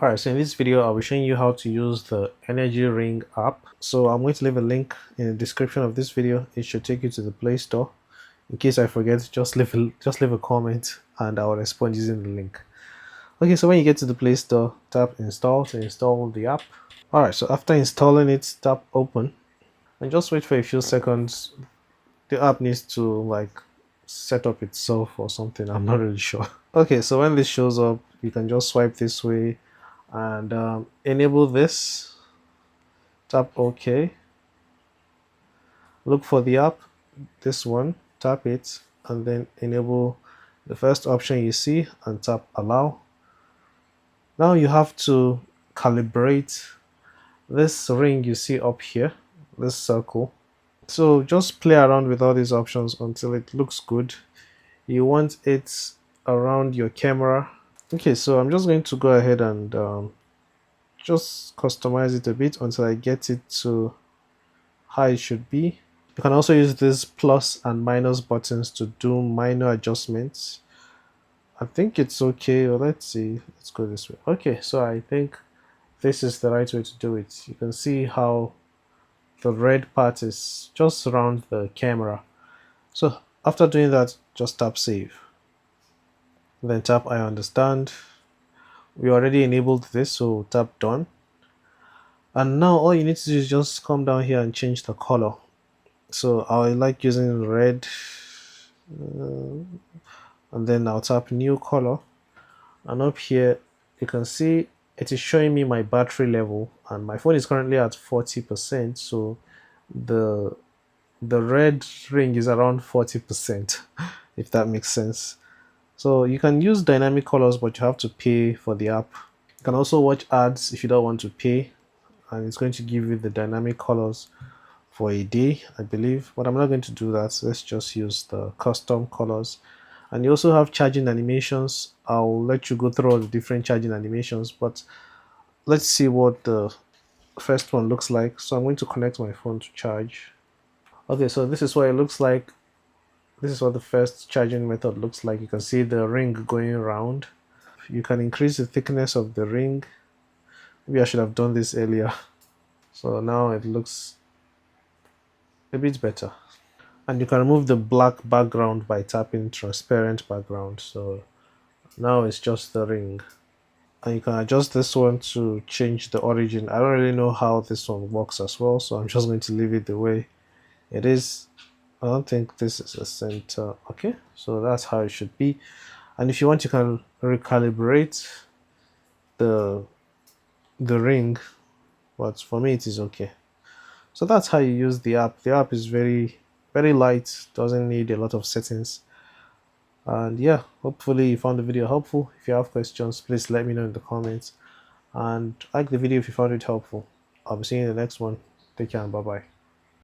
Alright, so in this video I'll be showing you how to use the Energy Ring app. So I'm going to leave a link in the description of this video. It should take you to the Play Store. In case I forget, just leave a comment and I'll respond using the link. Okay, so when you get to the Play Store, tap install to install the app. Alright, so after installing it, tap open and just wait for a few seconds. The app needs to like set up itself or something. I'm not really sure. Okay, so when this shows up, you can just swipe this way and enable this. Tap OK. Look for the app, this one, tap it, and then enable the first option you see and tap allow. Now you have to calibrate this ring you see up here, this circle. So just play around with all these options until it looks good. You want it around your camera. Okay, so I'm just going to go ahead and just customize it a bit until I get it to how it should be. You can also use these plus and minus buttons to do minor adjustments. I think it's okay. Well, let's see. Let's go this way. Okay, so I think this is the right way to do it. You can see how the red part is just around the camera. So after doing that, just tap save. Then tap I understand. We already enabled this, so tap done. And now all you need to do is just come down here and change the color. So I like using red, and then I'll tap new color, and up here you can see it is showing me my battery level, and my phone is currently at 40%, so the red ring is around 40%, if that makes sense. So you can use dynamic colors, but you have to pay for the app. You can also watch ads if you don't want to pay, and it's going to give you the dynamic colors for a day, I believe, but I'm not going to do that. So let's just use the custom colors. And you also have charging animations. I'll let you go through all the different charging animations, but let's see what the first one looks like. So I'm going to connect my phone to charge. Okay, so this is what it looks like. This is what the first charging method looks like. You can see the ring going around. You can increase the thickness of the ring. Maybe I should have done this earlier. So now it looks a bit better. And you can remove the black background by tapping transparent background. So now it's just the ring. And you can adjust this one to change the origin. I don't really know how this one works as well, so I'm just going to leave it the way it is. I don't think this is a center. Okay, so that's how it should be. And if you want, you can recalibrate the ring, but for me it is okay. So that's how you use the app. The app is very light, doesn't need a lot of settings. And yeah, hopefully you found the video helpful. If you have questions, please let me know in the comments, and like the video if you found it helpful. I'll be seeing you in the next one. Take care and bye bye.